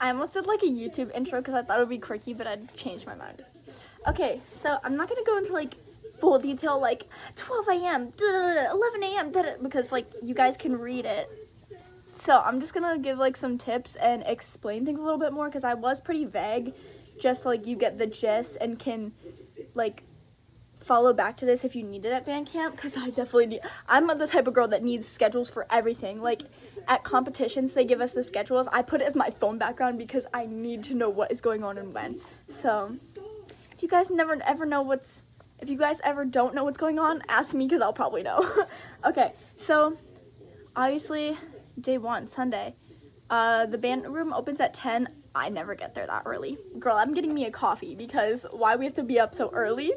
I almost did like a YouTube intro because I thought it would be quirky, but I'd changed my mind. Okay, so I'm not gonna go into like full detail, like 12 a.m., 11 a.m., because like you guys can read it. So I'm just gonna give like some tips and explain things a little bit more because I was pretty vague, just so, like you get the gist and can like follow back to this if you need it at band camp, because I definitely need. I'm the type of girl that needs schedules for everything. Like at competitions they give us the schedules, I put it as my phone background because I need to know what is going on and when. So if you guys never ever know what's, if you guys ever don't know what's going on, ask me because I'll probably know. Okay, so obviously day one, Sunday, the band room opens at 10. I never get there that early. Girl, I'm getting me a coffee because why we have to be up so early?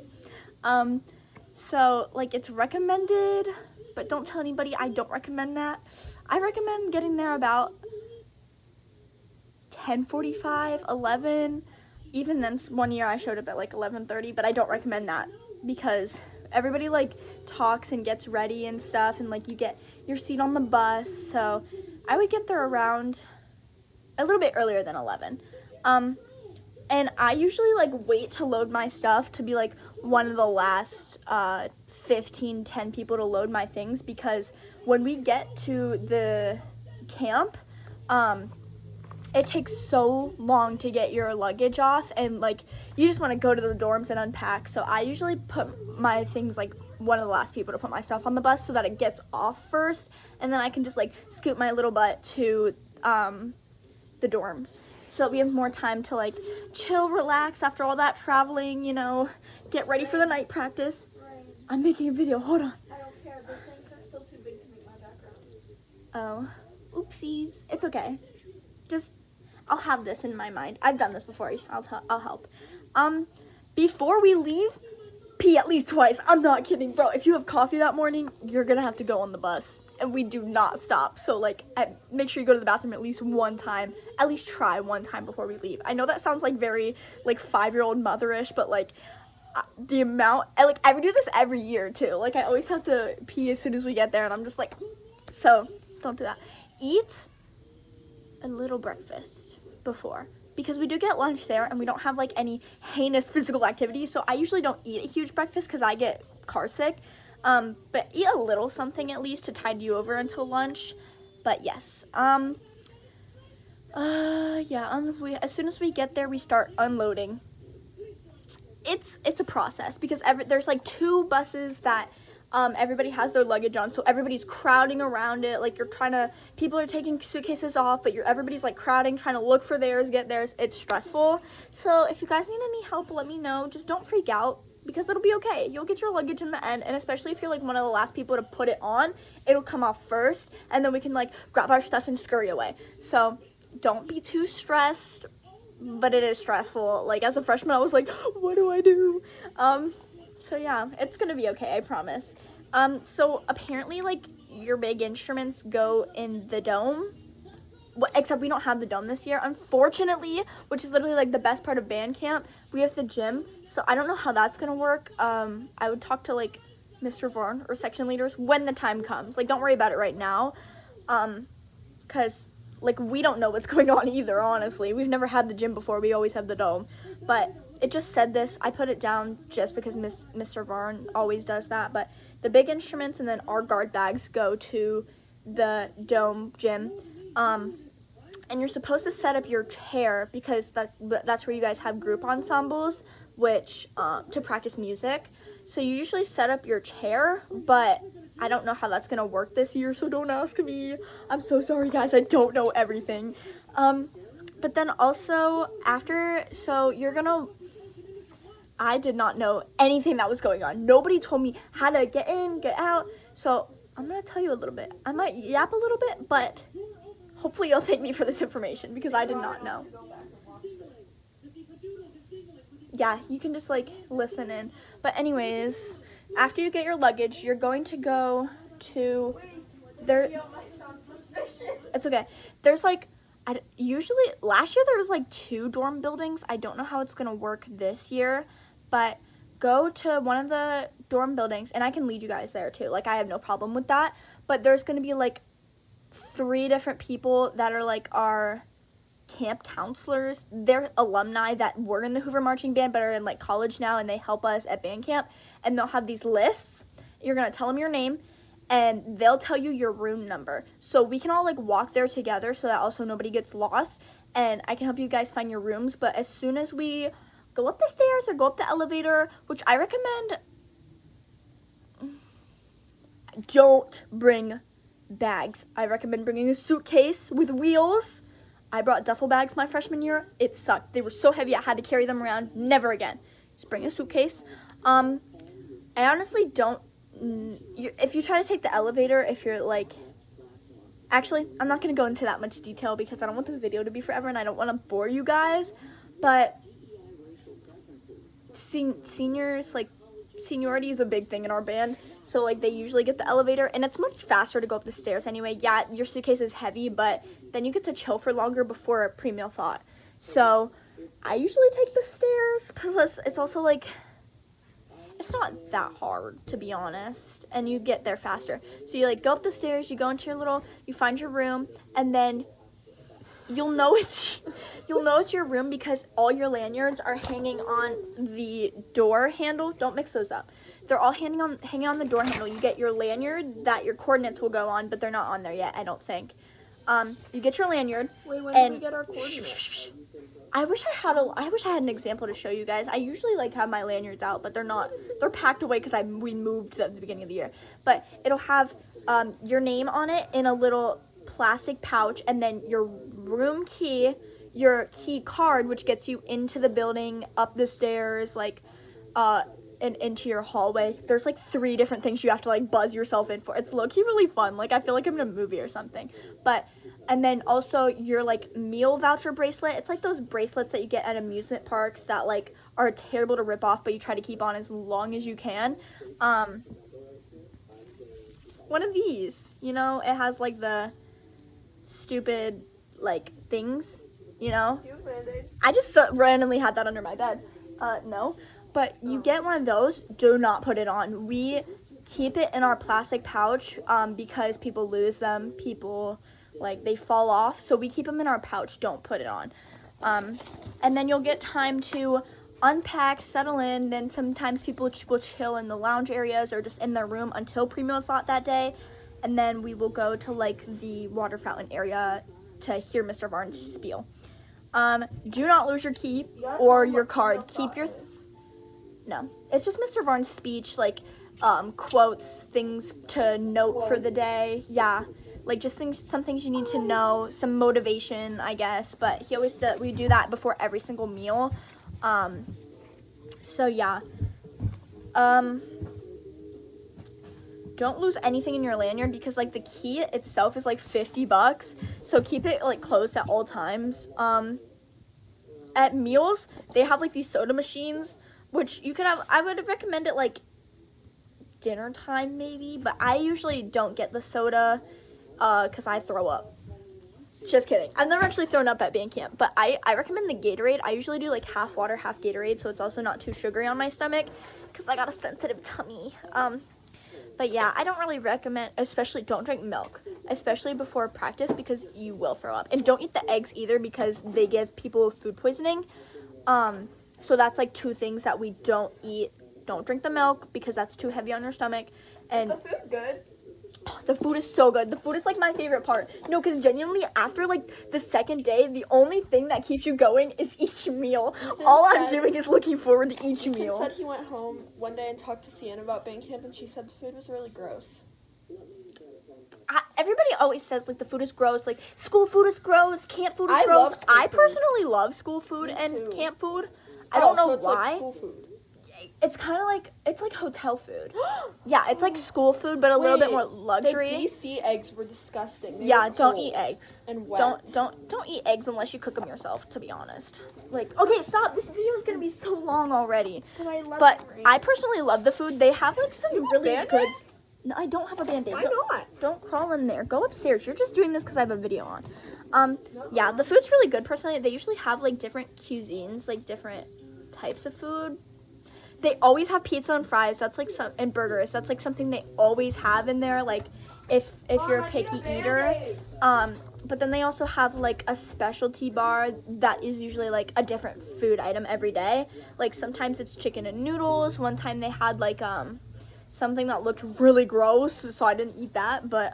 So like it's recommended, but don't tell anybody. I don't recommend that. I recommend getting there about 10:45, 11. Even then, one year I showed up at like 11:30, but I don't recommend that because everybody like talks and gets ready and stuff, and like you get your seat on the bus. So I would get there around a little bit earlier than 11. And I usually like wait to load my stuff to be like one of the last 10 people to load my things, because when we get to the camp, it takes so long to get your luggage off, and like you just want to go to the dorms and unpack. So I usually put my things like one of the last people to put my stuff on the bus so that it gets off first, and then I can just like scoot my little butt to the dorms, so that we have more time to like chill, relax after all that traveling, you know, get ready for the night practice. I'm making a video, hold on. I don't care, the things are still too big to make my background. Oh, oopsies. It's okay. Just, I'll have this in my mind. I've done this before. I'll help. Before we leave, pee at least twice. I'm not kidding, bro. If you have coffee that morning, you're gonna have to go on the bus. And we do not stop. So like, make sure you go to the bathroom at least one time. At least try one time before we leave. I know that sounds like very like 5-year-old motherish, but like the amount, I would do this every year too. Like I always have to pee as soon as we get there, and I'm just like, so don't do that. Eat a little breakfast before, because we do get lunch there and we don't have like any heinous physical activity. So I usually don't eat a huge breakfast because I get car sick. But eat a little something at least to tide you over until lunch. But yes, as soon as we get there, we start unloading. It's a process because there's like 2 buses that everybody has their luggage on, so everybody's crowding around it. Like people are taking suitcases off, but everybody's like crowding, trying to look for theirs, get theirs. It's stressful. So if you guys need any help, let me know. Just don't freak out, because it'll be okay. You'll get your luggage in the end, and especially if you're like one of the last people to put it on, it'll come off first, and then we can like grab our stuff and scurry away. So don't be too stressed, but it is stressful. Like as a freshman, I was like, what do I do? So yeah, it's gonna be okay, I promise. So apparently like your big instruments go in the dome. Except we don't have the dome this year, unfortunately, which is literally like the best part of band camp. We have the gym, so I don't know how that's gonna work. I would talk to like Mr. Vaughn or section leaders when the time comes. Like don't worry about it right now, because like we don't know what's going on either, honestly. We've never had the gym before, we always have the dome. But it just said this, I put it down just because Mr. Vaughn always does that. But the big instruments and then our guard bags go to the dome gym. And you're supposed to set up your chair, because that's where you guys have group ensembles, which to practice music. So you usually set up your chair, but I don't know how that's gonna work this year, so don't ask me. I'm so sorry, guys. I don't know everything. But then also I did not know anything that was going on. Nobody told me how to get in, get out. So I'm gonna tell you a little bit. I might yap a little bit, but hopefully you'll thank me for this information, because I did not know. Yeah, you can just like listen in. But anyways, after you get your luggage, you're going to go to there. It's okay. There's like usually last year there was like 2 dorm buildings. I don't know how it's gonna work this year, but go to one of the dorm buildings, and I can lead you guys there too. Like I have no problem with that. But there's gonna be like 3 different people that are like our camp counselors. They're alumni that were in the Hoover Marching Band but are in like college now, and they help us at band camp. And they'll have these lists. You're gonna tell them your name, and they'll tell you your room number. So we can all like walk there together, so that also nobody gets lost. And I can help you guys find your rooms. But as soon as we go up the stairs or go up the elevator, which I recommend, don't bring bags. I recommend bringing a suitcase with wheels. I brought duffel bags my freshman year. It sucked. They were so heavy I had to carry them around. Never again. Just bring a suitcase. I honestly don't. If you try to take the elevator, if you're like, actually, I'm not gonna go into that much detail because I don't want this video to be forever and I don't want to bore you guys. But seniors, like, seniority is a big thing in our band. So, like, they usually get the elevator, and it's much faster to go up the stairs anyway. Yeah, your suitcase is heavy, but then you get to chill for longer before a pre-meal thought. So, I usually take the stairs, because it's also, like, it's not that hard, to be honest, and you get there faster. So, you, like, go up the stairs, you go into you find your room, and then you'll know it's your room because all your lanyards are hanging on the door handle. Don't mix those up. They're all hanging on the door handle. You get your lanyard that your coordinates will go on, but they're not on there yet, I don't think. You get your lanyard. Wait, when and do we get our coordinates? I wish I had an example to show you guys. I usually like have my lanyards out, but they're not. They're packed away because we moved at the beginning of the year. But it'll have your name on it in a little plastic pouch, and then your room key, your key card, which gets you into the building, up the stairs, like and into your hallway. There's like 3 different things you have to like buzz yourself in for. It's low-key really fun. Like, I feel like I'm in a movie or something. And then also your like meal voucher bracelet. It's like those bracelets that you get at amusement parks that like are terrible to rip off, but you try to keep on as long as you can. One of these, you know, it has like the stupid like things, you know. You have Band-Aid? I just randomly had that under my bed. No. But you get one of those, do not put it on. We keep it in our plastic pouch because people lose them. People, like, they fall off. So we keep them in our pouch. Don't put it on. And then you'll get time to unpack, settle in. Then sometimes people will chill in the lounge areas or just in their room until pre-meal thought that day. And then we will go to, like, the water fountain area to hear Mr. Varn's spiel. Do not lose your key or your card. Keep your... No, it's just Mr. Varn's speech, like, quotes, things to note for the day. Yeah, like, just some things you need to know, some motivation, I guess. But he always we do that before every single meal. So yeah. Don't lose anything in your lanyard because, like, the key itself is like $50. So keep it like closed at all times. At meals, they have like these soda machines, which you could have. I would recommend it like dinner time maybe, but I usually don't get the soda because I throw up. Just kidding. I've never actually thrown up at band camp, but I recommend the Gatorade. I usually do like half water, half Gatorade, so it's also not too sugary on my stomach because I got a sensitive tummy. But yeah, I don't really recommend, especially don't drink milk, especially before practice because you will throw up. And don't eat the eggs either because they give people food poisoning. So that's like 2 things that we don't eat. Don't drink the milk because that's too heavy on your stomach. And Is the food good? the food is so good. The food is like my favorite part. No, because genuinely after like the second day, the only thing that keeps you going is each meal. Ethan All I'm said- doing is looking forward to each Ethan meal. said he went home one day and talked to Sienna about band camp, and she said the food was really gross. Everybody always says like the food is gross, like school food is gross, camp food is I gross. love school I food. personally love school food Me and too. camp food. I don't know so it's why. Like school food. It's kind of like it's like hotel food. Yeah, it's like school food, but a little bit Wait, more The luxury. DC eggs were disgusting. They Yeah, were don't cold eat eggs. and wet. Don't eat eggs unless you cook them yourself. To be honest, like okay, stop. This video is gonna be so long already. But I personally love the food. They have like some really Band-Aid? good. No, I don't have a Band-Aid. Why Don't- not? Don't crawl in there. Go upstairs. You're just doing this because I have a video on. Yeah, the food's really good. Personally, they usually have like different cuisines, like different types of food. They always have pizza and fries. That's like and burgers. That's like something they always have in there. Like if you're a picky eater, but then they also have like a specialty bar that is usually like a different food item every day. Like sometimes it's chicken and noodles. One time they had like something that looked really gross, so I didn't eat that. But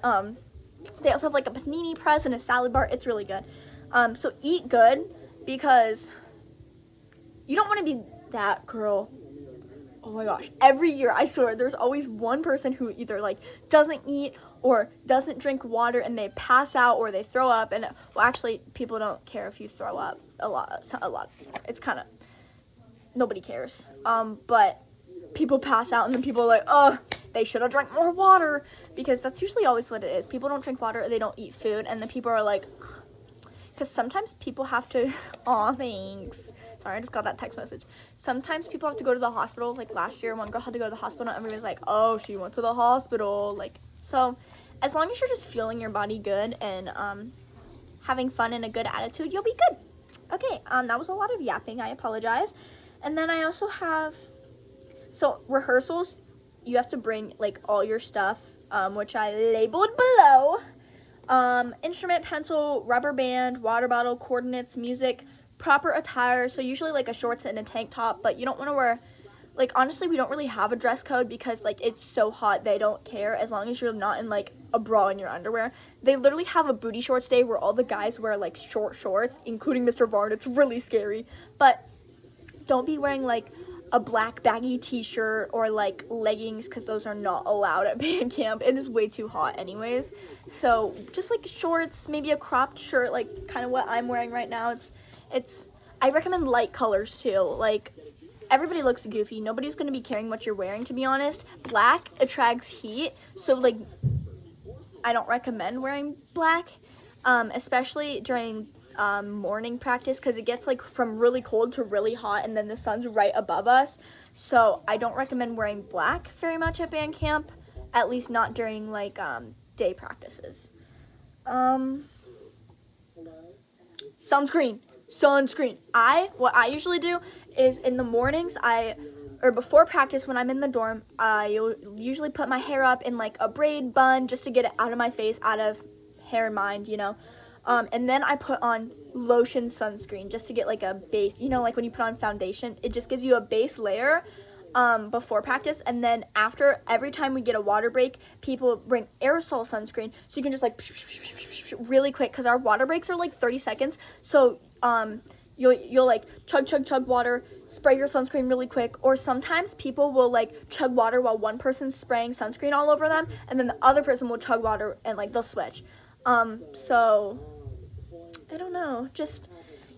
they also have like a panini press and a salad bar. It's really good. So eat good, because you don't want to be that girl. Oh my gosh, every year, I swear, there's always one person who either like doesn't eat or doesn't drink water, and they pass out or they throw up. And well, actually, people don't care if you throw up a lot. It's kind of, nobody cares. But people pass out, and then people are like, oh, they should have drank more water, because that's usually always what it is. People don't drink water or they don't eat food, and then people are like, because sometimes people have to, aw, thanks. Sorry, I just got that text message. Sometimes people have to go to the hospital. Like last year, one girl had to go to the hospital, and everybody's like, oh, she went to the hospital. Like, so as long as you're just feeling your body good and having fun and a good attitude, you'll be good. Okay, that was a lot of yapping. I apologize. And then I also have, so rehearsals, you have to bring like all your stuff, which I labeled below. Instrument, pencil, rubber band, water bottle, coordinates, music, proper attire. So usually like a shorts and a tank top, but you don't want to wear, like, honestly, we don't really have a dress code because like it's so hot, they don't care as long as you're not in like a bra in your underwear. They literally have a booty shorts day where all the guys wear like short shorts, including Mr. Vaughn. It's really scary. But don't be wearing like a black baggy t-shirt or like leggings, because those are not allowed at band camp. It is way too hot anyways. So just like shorts, maybe a cropped shirt, like kind of what I'm wearing right now. It's I recommend light colors too. Like, everybody looks goofy. Nobody's going to be caring what you're wearing, to be honest. Black attracts heat, so like I don't recommend wearing black, especially during morning practice, because it gets like from really cold to really hot, and then the sun's right above us. So I don't recommend wearing black very much at band camp, at least not during like day practices. Sunscreen. What I usually do is in the mornings, or before practice when I'm in the dorm, I usually put my hair up in like a braid bun just to get it out of my face, out of hair and mind, you know. And then I put on lotion sunscreen just to get like a base, you know, like when you put on foundation, it just gives you a base layer before practice. And then after, every time we get a water break, people bring aerosol sunscreen, so you can just like really quick, because our water breaks are like 30 seconds. So you'll like chug water, spray your sunscreen really quick. Or sometimes people will like chug water while one person's spraying sunscreen all over them, and then the other person will chug water, and like they'll switch. So I don't know, just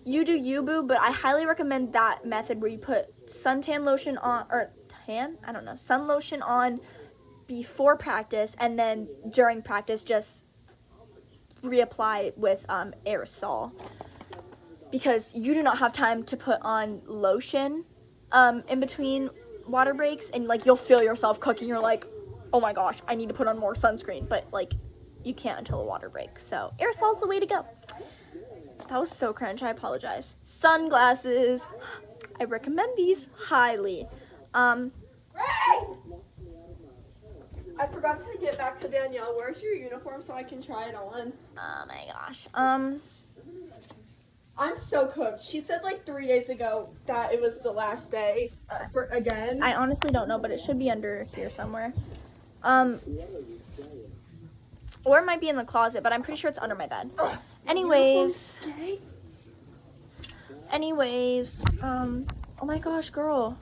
you do you, boo. But I highly recommend that method where you put suntan lotion on, or sun lotion on before practice, and then during practice just reapply with aerosol, because you do not have time to put on lotion in between water breaks, and like you'll feel yourself cooking. You're like, oh my gosh, I need to put on more sunscreen, but like you can't until a water break. So aerosol's the way to go. That was so cringe, I apologize. Sunglasses, I recommend these highly. I forgot to get back to Danielle. Where's your uniform so I can try it on? Oh my gosh. I'm so cooked. She said like 3 days ago that it was the last day again. I honestly don't know, but it should be under here somewhere. Or it might be in the closet, but I'm pretty sure it's under my bed. Anyways, oh my gosh, girl.